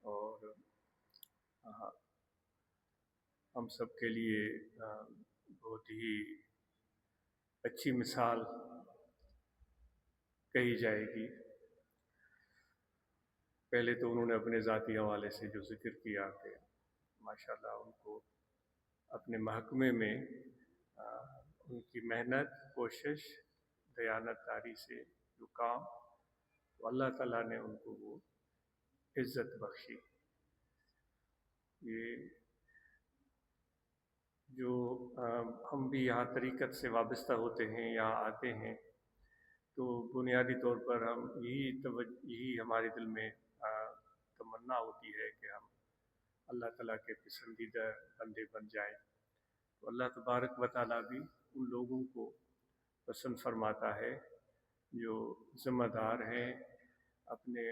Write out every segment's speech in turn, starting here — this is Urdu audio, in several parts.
اور ہم سب کے لیے بہت ہی اچھی مثال کہی جائے گی۔ پہلے تو انہوں نے اپنے ذاتی حوالے سے جو ذکر کیا کہ ماشاءاللہ ان کو اپنے محکمے میں ان کی محنت، کوشش، دیانت داری سے جو کام، تو اللہ تعالیٰ نے ان کو وہ عزت بخشی۔ یہ جو ہم بھی یہاں طریقت سے وابستہ ہوتے ہیں، یہاں آتے ہیں، تو بنیادی طور پر ہم یہی ہمارے دل میں تمنا ہوتی ہے کہ ہم اللہ تعالیٰ کے پسندیدہ بندے بن جائیں۔ تو اللہ تبارک و تعالیٰ بھی ان لوگوں کو پسند فرماتا ہے جو ذمہ دار ہیں، اپنے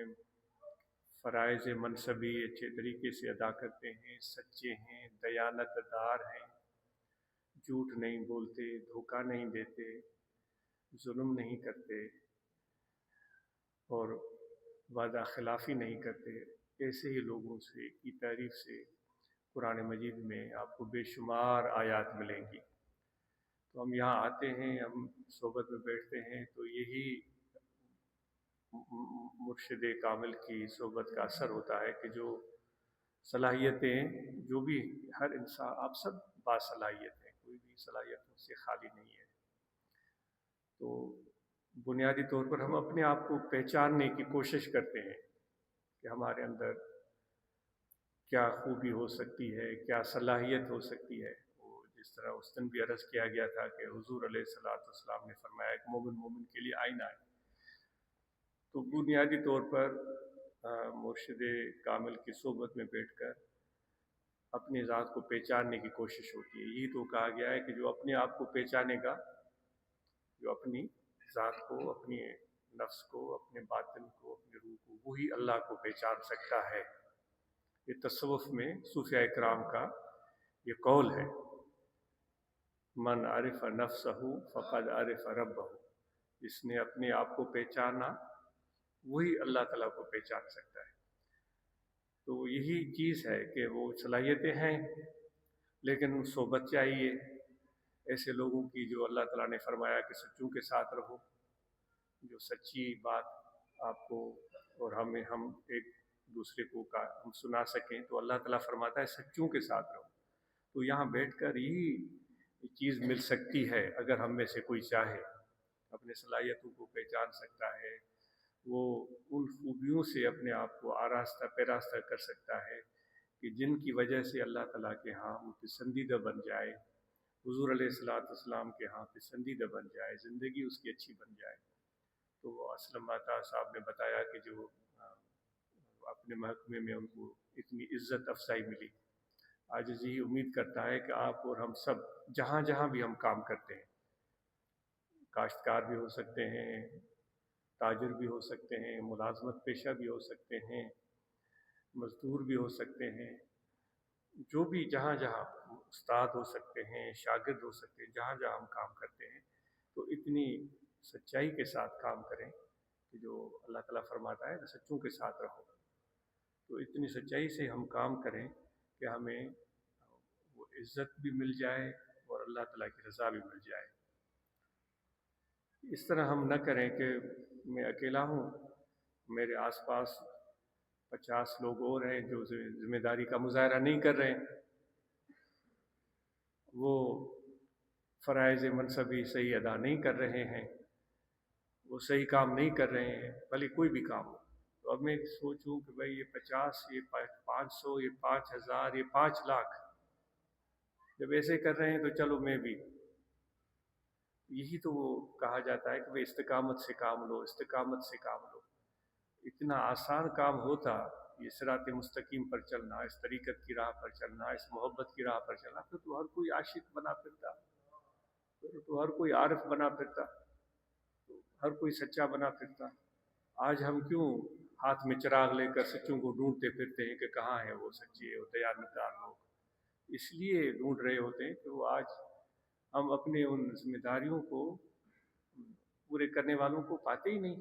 فرائض منصبی اچھے طریقے سے ادا کرتے ہیں، سچے ہیں، دیانت دار ہیں، جھوٹ نہیں بولتے، دھوکہ نہیں دیتے، ظلم نہیں کرتے اور وعدہ خلافی نہیں کرتے۔ ایسے ہی لوگوں کی تعریف سے قرآن مجید میں آپ کو بے شمار آیات ملیں گی۔ تو ہم یہاں آتے ہیں، ہم صحبت میں بیٹھتے ہیں، تو یہی مرشد کامل کی صحبت کا اثر ہوتا ہے کہ جو صلاحیتیں جو بھی ہر انسان، آپ سب باصلاحیت ہیں، کوئی بھی صلاحیتوں سے خالی نہیں ہے۔ تو بنیادی طور پر ہم اپنے آپ کو پہچاننے کی کوشش کرتے ہیں کہ ہمارے اندر کیا خوبی ہو سکتی ہے، کیا صلاحیت ہو سکتی ہے۔ وہ جس طرح اس دن بھی عرض کیا گیا تھا کہ حضور علیہ الصلوۃ والسلام نے فرمایا کہ مومن کے لیے آئینہ ہے۔ تو بنیادی طور پر مرشد کامل کی صحبت میں بیٹھ کر اپنی ذات کو پہچاننے کی کوشش ہوتی ہے۔ یہی تو کہا گیا ہے کہ جو اپنے آپ کو پہچانے گا، جو اپنی ذات کو، اپنی نفس کو، اپنے باطن کو، اپنے روح کو، وہی اللہ کو پہچان سکتا ہے۔ یہ تصوف میں صوفیاء کرام کا یہ قول ہے، من عرف نفسہ فقد عرف ربہ، جس نے اپنے آپ کو پہچانا وہی اللہ تعالیٰ کو پہچان سکتا ہے۔ تو یہی چیز ہے کہ وہ صلاحیتیں ہیں، لیکن صحبت چاہیے ایسے لوگوں کی جو اللہ تعالیٰ نے فرمایا کہ سچوں کے ساتھ رہو، جو سچی بات آپ کو اور ہم ایک دوسرے کو ہم سنا سکیں۔ تو اللہ تعالیٰ فرماتا ہے سچوں کے ساتھ رہو۔ تو یہاں بیٹھ کر یہی چیز مل سکتی ہے اگر ہم میں سے کوئی چاہے، اپنے صلاحیتوں کو پہچان سکتا ہے، وہ ان خوبیوں سے اپنے آپ کو آراستہ پیراستہ کر سکتا ہے کہ جن کی وجہ سے اللہ تعالیٰ کے ہاں وہ پسندیدہ بن جائے، حضور علیہ الصلوۃ والسلام کے ہاں پسندیدہ بن جائے، زندگی اس کی اچھی بن جائے۔ تو وہ اسلم عطا صاحب نے بتایا کہ جو اپنے محکمے میں ان کو اتنی عزت افزائی ملی، آج یہی امید کرتا ہے کہ آپ اور ہم سب جہاں جہاں بھی ہم کام کرتے ہیں، کاشتکار بھی ہو سکتے ہیں، تاجر بھی ہو سکتے ہیں، ملازمت پیشہ بھی ہو سکتے ہیں، مزدور بھی ہو سکتے ہیں، جو بھی جہاں جہاں استاد ہو سکتے ہیں، شاگرد ہو سکتے ہیں، جہاں جہاں ہم کام کرتے ہیں، تو اتنی سچائی کے ساتھ کام کریں کہ جو اللہ تعالیٰ فرماتا ہے سچوں کے ساتھ رہو۔ تو اتنی سچائی سے ہم کام کریں کہ ہمیں وہ عزت بھی مل جائے اور اللہ تعالیٰ کی رضا بھی مل جائے۔ اس طرح ہم نہ کریں کہ میں اکیلا ہوں، میرے آس پاس 50 لوگ اور ہیں جو ذمہ داری کا مظاہرہ نہیں کر رہے ہیں، وہ فرائض منصبی صحیح ادا نہیں کر رہے ہیں، وہ صحیح کام نہیں کر رہے ہیں، بھلے کوئی بھی کام ہو۔ تو اب میں سوچوں کہ بھائی یہ 50، یہ 500، یہ 5000، یہ 5 لاکھ جب ایسے کر رہے ہیں تو چلو میں بھی۔ یہی تو وہ کہا جاتا ہے کہ بھائی استقامت سے کام لو، استقامت سے کام لو۔ اتنا آسان کام ہوتا یہ صراط مستقیم پر چلنا، اس طریقت کی راہ پر چلنا، اس محبت کی راہ پر چلنا، پھر تو ہر کوئی عاشق بنا پھرتا، پھر تو ہر کوئی عارف بنا پھرتا، تو ہر کوئی سچا بنا پھرتا۔ آج ہم کیوں ہاتھ میں چراغ لے کر سچوں کو ڈھونڈتے پھرتے ہیں کہ کہاں ہیں وہ سچے اور دیانتدار لوگ؟ اس لیے ڈھونڈ رہے ہوتے ہیں کہ وہ آج ہم اپنے ان ذمہ داریوں کو پورے کرنے والوں کو پاتے ہی نہیں۔